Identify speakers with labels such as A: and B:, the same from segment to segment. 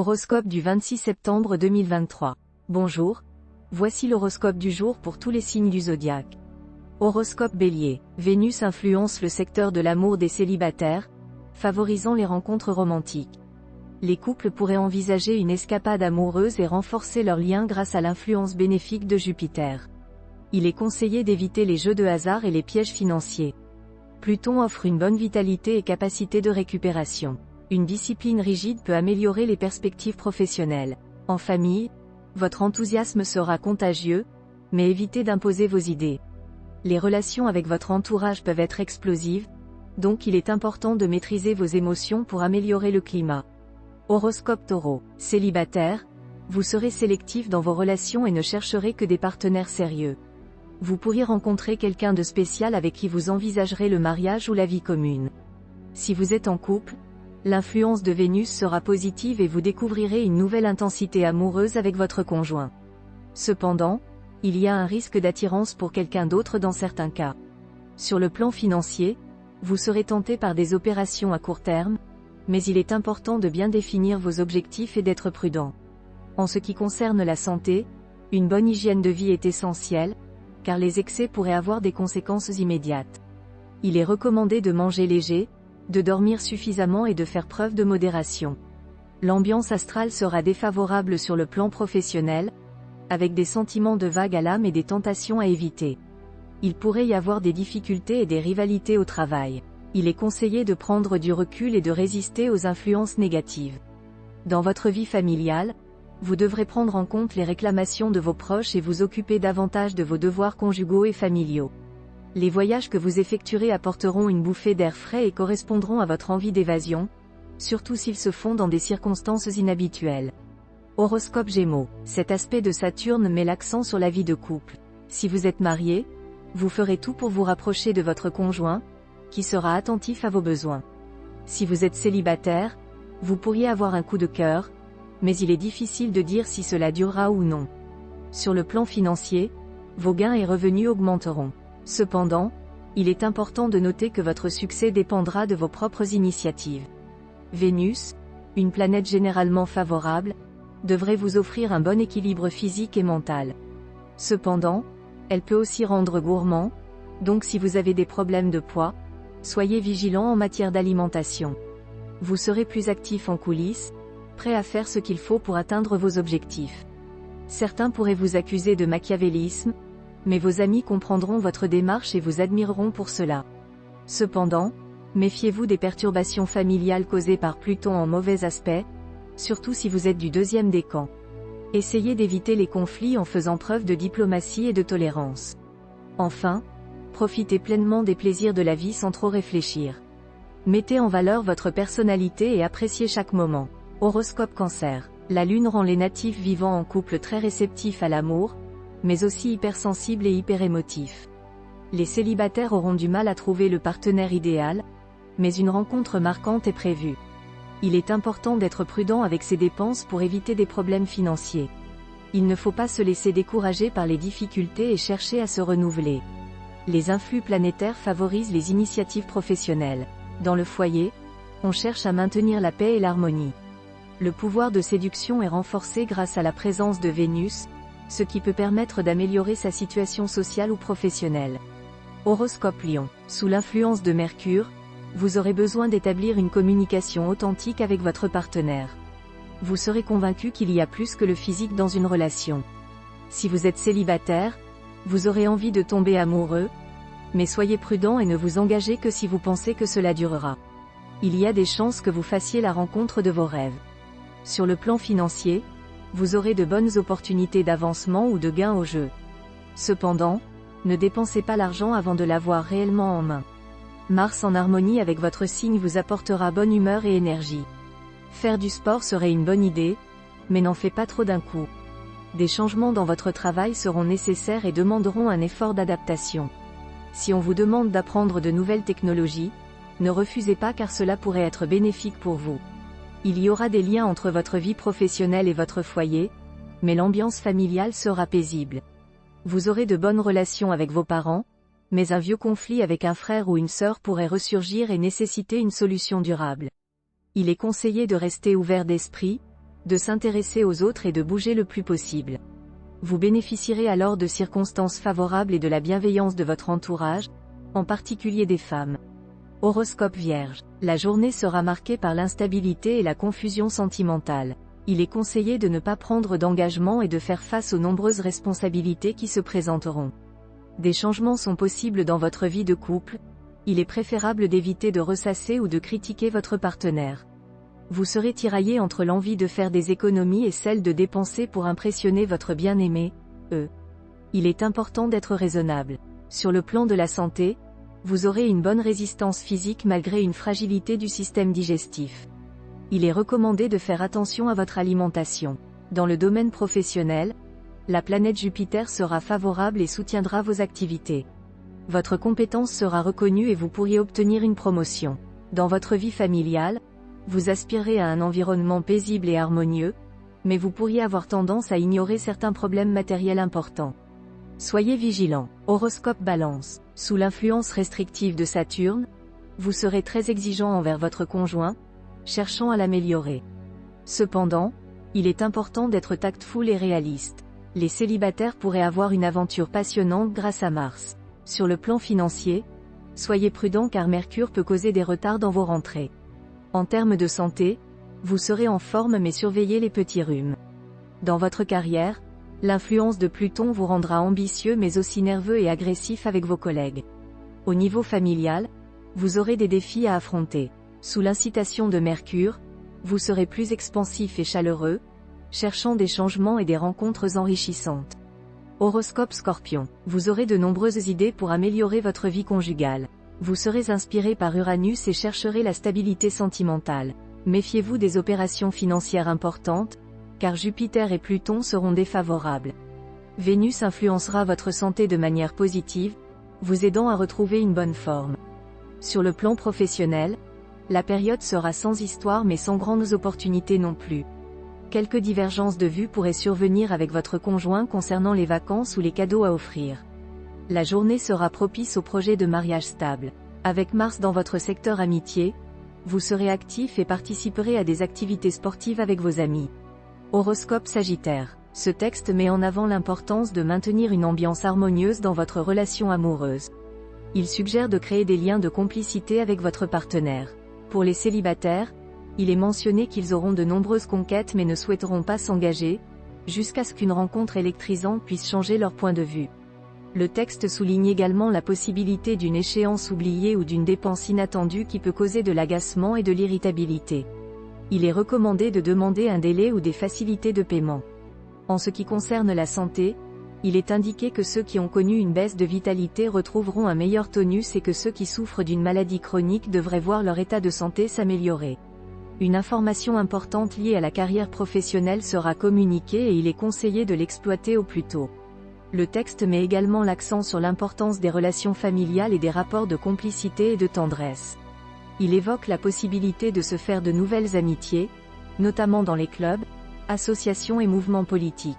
A: Horoscope du 26 septembre 2023. Bonjour, voici l'horoscope du jour pour tous les signes du zodiaque. Horoscope Bélier. Vénus influence le secteur de l'amour des célibataires, favorisant les rencontres romantiques. Les couples pourraient envisager une escapade amoureuse et renforcer leur lien grâce à l'influence bénéfique de Jupiter. Il est conseillé d'éviter les jeux de hasard et les pièges financiers. Pluton offre une bonne vitalité et capacité de récupération. Une discipline rigide peut améliorer les perspectives professionnelles. En famille, votre enthousiasme sera contagieux, mais évitez d'imposer vos idées. Les relations avec votre entourage peuvent être explosives, donc il est important de maîtriser vos émotions pour améliorer le climat. Horoscope Taureau. Célibataire, vous serez sélectif dans vos relations et ne chercherez que des partenaires sérieux. Vous pourriez rencontrer quelqu'un de spécial avec qui vous envisagerez le mariage ou la vie commune. Si vous êtes en couple, l'influence de Vénus sera positive et vous découvrirez une nouvelle intensité amoureuse avec votre conjoint. Cependant, il y a un risque d'attirance pour quelqu'un d'autre dans certains cas. Sur le plan financier, vous serez tenté par des opérations à court terme, mais il est important de bien définir vos objectifs et d'être prudent. En ce qui concerne la santé, une bonne hygiène de vie est essentielle, car les excès pourraient avoir des conséquences immédiates. Il est recommandé de manger léger, de dormir suffisamment et de faire preuve de modération. L'ambiance astrale sera défavorable sur le plan professionnel, avec des sentiments de vague à l'âme et des tentations à éviter. Il pourrait y avoir des difficultés et des rivalités au travail. Il est conseillé de prendre du recul et de résister aux influences négatives. Dans votre vie familiale, vous devrez prendre en compte les réclamations de vos proches et vous occuper davantage de vos devoirs conjugaux et familiaux. Les voyages que vous effectuerez apporteront une bouffée d'air frais et correspondront à votre envie d'évasion, surtout s'ils se font dans des circonstances inhabituelles. Horoscope Gémeaux. Cet aspect de Saturne met l'accent sur la vie de couple. Si vous êtes marié, vous ferez tout pour vous rapprocher de votre conjoint, qui sera attentif à vos besoins. Si vous êtes célibataire, vous pourriez avoir un coup de cœur, mais il est difficile de dire si cela durera ou non. Sur le plan financier, vos gains et revenus augmenteront. Cependant, il est important de noter que votre succès dépendra de vos propres initiatives. Vénus, une planète généralement favorable, devrait vous offrir un bon équilibre physique et mental. Cependant, elle peut aussi rendre gourmand, donc si vous avez des problèmes de poids, soyez vigilant en matière d'alimentation. Vous serez plus actif en coulisses, prêt à faire ce qu'il faut pour atteindre vos objectifs. Certains pourraient vous accuser de machiavélisme, mais vos amis comprendront votre démarche et vous admireront pour cela. Cependant, méfiez-vous des perturbations familiales causées par Pluton en mauvais aspect, surtout si vous êtes du deuxième décan. Essayez d'éviter les conflits en faisant preuve de diplomatie et de tolérance. Enfin, profitez pleinement des plaisirs de la vie sans trop réfléchir. Mettez en valeur votre personnalité et appréciez chaque moment. Horoscope Cancer. La Lune rend les natifs vivant en couple très réceptifs à l'amour, mais aussi hypersensibles et hyperémotifs. Les célibataires auront du mal à trouver le partenaire idéal, mais une rencontre marquante est prévue. Il est important d'être prudent avec ses dépenses pour éviter des problèmes financiers. Il ne faut pas se laisser décourager par les difficultés et chercher à se renouveler. Les influx planétaires favorisent les initiatives professionnelles. Dans le foyer, on cherche à maintenir la paix et l'harmonie. Le pouvoir de séduction est renforcé grâce à la présence de Vénus, ce qui peut permettre d'améliorer sa situation sociale ou professionnelle. Horoscope Lion. Sous l'influence de Mercure, vous aurez besoin d'établir une communication authentique avec votre partenaire. Vous serez convaincu qu'il y a plus que le physique dans une relation. Si vous êtes célibataire, vous aurez envie de tomber amoureux, mais soyez prudent et ne vous engagez que si vous pensez que cela durera. Il y a des chances que vous fassiez la rencontre de vos rêves. Sur le plan financier, vous aurez de bonnes opportunités d'avancement ou de gain au jeu. Cependant, ne dépensez pas l'argent avant de l'avoir réellement en main. Mars en harmonie avec votre signe vous apportera bonne humeur et énergie. Faire du sport serait une bonne idée, mais n'en faites pas trop d'un coup. Des changements dans votre travail seront nécessaires et demanderont un effort d'adaptation. Si on vous demande d'apprendre de nouvelles technologies, ne refusez pas car cela pourrait être bénéfique pour vous. Il y aura des liens entre votre vie professionnelle et votre foyer, mais l'ambiance familiale sera paisible. Vous aurez de bonnes relations avec vos parents, mais un vieux conflit avec un frère ou une sœur pourrait ressurgir et nécessiter une solution durable. Il est conseillé de rester ouvert d'esprit, de s'intéresser aux autres et de bouger le plus possible. Vous bénéficierez alors de circonstances favorables et de la bienveillance de votre entourage, en particulier des femmes. Horoscope Vierge. La journée sera marquée par l'instabilité et la confusion sentimentale. Il est conseillé de ne pas prendre d'engagement et de faire face aux nombreuses responsabilités qui se présenteront. Des changements sont possibles dans votre vie de couple. Il est préférable d'éviter de ressasser ou de critiquer votre partenaire. Vous serez tiraillé entre l'envie de faire des économies et celle de dépenser pour impressionner votre bien-aimé, eux. Il est important d'être raisonnable. Sur le plan de la santé, vous aurez une bonne résistance physique malgré une fragilité du système digestif. Il est recommandé de faire attention à votre alimentation. Dans le domaine professionnel, la planète Jupiter sera favorable et soutiendra vos activités. Votre compétence sera reconnue et vous pourriez obtenir une promotion. Dans votre vie familiale, vous aspirez à un environnement paisible et harmonieux, mais vous pourriez avoir tendance à ignorer certains problèmes matériels importants. Soyez vigilant. Horoscope Balance. Sous l'influence restrictive de Saturne, vous serez très exigeant envers votre conjoint, cherchant à l'améliorer. Cependant, il est important d'être tactful et réaliste. Les célibataires pourraient avoir une aventure passionnante grâce à Mars. Sur le plan financier, soyez prudent car Mercure peut causer des retards dans vos rentrées. En termes de santé, vous serez en forme mais surveillez les petits rhumes. Dans votre carrière, l'influence de Pluton vous rendra ambitieux mais aussi nerveux et agressif avec vos collègues. Au niveau familial, vous aurez des défis à affronter. Sous l'incitation de Mercure, vous serez plus expansif et chaleureux, cherchant des changements et des rencontres enrichissantes. Horoscope Scorpion. Vous aurez de nombreuses idées pour améliorer votre vie conjugale. Vous serez inspiré par Uranus et chercherez la stabilité sentimentale. Méfiez-vous des opérations financières importantes, car Jupiter et Pluton seront défavorables. Vénus influencera votre santé de manière positive, vous aidant à retrouver une bonne forme. Sur le plan professionnel, la période sera sans histoire mais sans grandes opportunités non plus. Quelques divergences de vues pourraient survenir avec votre conjoint concernant les vacances ou les cadeaux à offrir. La journée sera propice au projet de mariage stable. Avec Mars dans votre secteur amitié, vous serez actif et participerez à des activités sportives avec vos amis. Horoscope Sagittaire. Ce texte met en avant l'importance de maintenir une ambiance harmonieuse dans votre relation amoureuse. Il suggère de créer des liens de complicité avec votre partenaire. Pour les célibataires, il est mentionné qu'ils auront de nombreuses conquêtes mais ne souhaiteront pas s'engager, jusqu'à ce qu'une rencontre électrisante puisse changer leur point de vue. Le texte souligne également la possibilité d'une échéance oubliée ou d'une dépense inattendue qui peut causer de l'agacement et de l'irritabilité. Il est recommandé de demander un délai ou des facilités de paiement. En ce qui concerne la santé, il est indiqué que ceux qui ont connu une baisse de vitalité retrouveront un meilleur tonus et que ceux qui souffrent d'une maladie chronique devraient voir leur état de santé s'améliorer. Une information importante liée à la carrière professionnelle sera communiquée et il est conseillé de l'exploiter au plus tôt. Le texte met également l'accent sur l'importance des relations familiales et des rapports de complicité et de tendresse. Il évoque la possibilité de se faire de nouvelles amitiés, notamment dans les clubs, associations et mouvements politiques.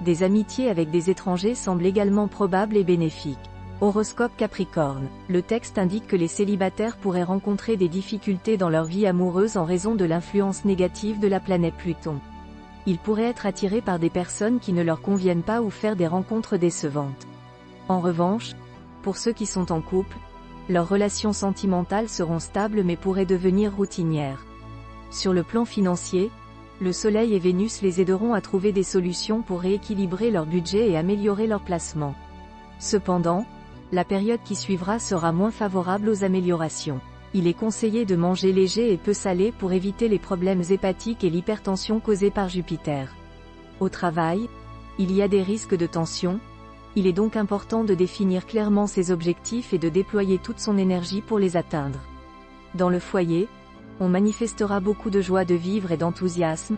A: Des amitiés avec des étrangers semblent également probables et bénéfiques. Horoscope Capricorne. Le texte indique que les célibataires pourraient rencontrer des difficultés dans leur vie amoureuse en raison de l'influence négative de la planète Pluton. Ils pourraient être attirés par des personnes qui ne leur conviennent pas ou faire des rencontres décevantes. En revanche, pour ceux qui sont en couple, leurs relations sentimentales seront stables mais pourraient devenir routinières. Sur le plan financier, le Soleil et Vénus les aideront à trouver des solutions pour rééquilibrer leur budget et améliorer leur placement. Cependant, la période qui suivra sera moins favorable aux améliorations. Il est conseillé de manger léger et peu salé pour éviter les problèmes hépatiques et l'hypertension causée par Jupiter. Au travail, il y a des risques de tension, il est donc important de définir clairement ses objectifs et de déployer toute son énergie pour les atteindre. Dans le foyer, on manifestera beaucoup de joie de vivre et d'enthousiasme,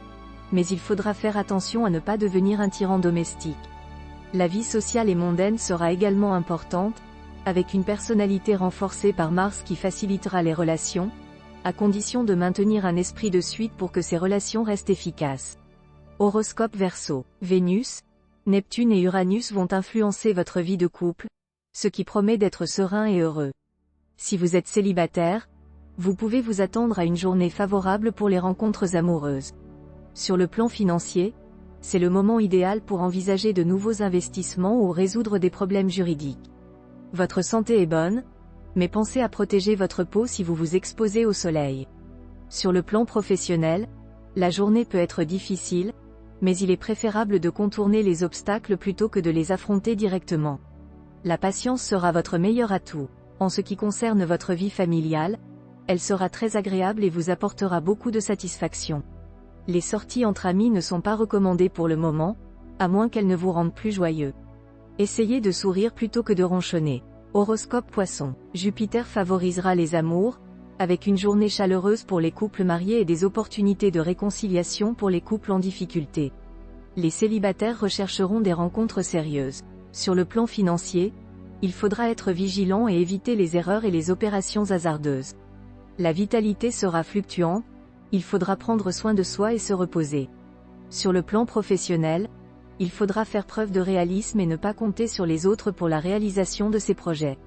A: mais il faudra faire attention à ne pas devenir un tyran domestique. La vie sociale et mondaine sera également importante, avec une personnalité renforcée par Mars qui facilitera les relations, à condition de maintenir un esprit de suite pour que ces relations restent efficaces. Horoscope Verseau. Vénus, Neptune et Uranus vont influencer votre vie de couple, ce qui promet d'être serein et heureux. Si vous êtes célibataire, vous pouvez vous attendre à une journée favorable pour les rencontres amoureuses. Sur le plan financier, c'est le moment idéal pour envisager de nouveaux investissements ou résoudre des problèmes juridiques. Votre santé est bonne, mais pensez à protéger votre peau si vous vous exposez au soleil. Sur le plan professionnel, la journée peut être difficile, mais il est préférable de contourner les obstacles plutôt que de les affronter directement. La patience sera votre meilleur atout. En ce qui concerne votre vie familiale, elle sera très agréable et vous apportera beaucoup de satisfaction. Les sorties entre amis ne sont pas recommandées pour le moment, à moins qu'elles ne vous rendent plus joyeux. Essayez de sourire plutôt que de ronchonner. Horoscope Poisson. Jupiter favorisera les amours, avec une journée chaleureuse pour les couples mariés et des opportunités de réconciliation pour les couples en difficulté. Les célibataires rechercheront des rencontres sérieuses. Sur le plan financier, il faudra être vigilant et éviter les erreurs et les opérations hasardeuses. La vitalité sera fluctuante, il faudra prendre soin de soi et se reposer. Sur le plan professionnel, il faudra faire preuve de réalisme et ne pas compter sur les autres pour la réalisation de ses projets.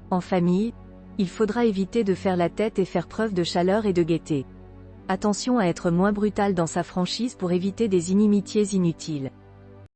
A: En famille, il faudra éviter de faire la tête et faire preuve de chaleur et de gaieté. Attention à être moins brutal dans sa franchise pour éviter des inimitiés inutiles.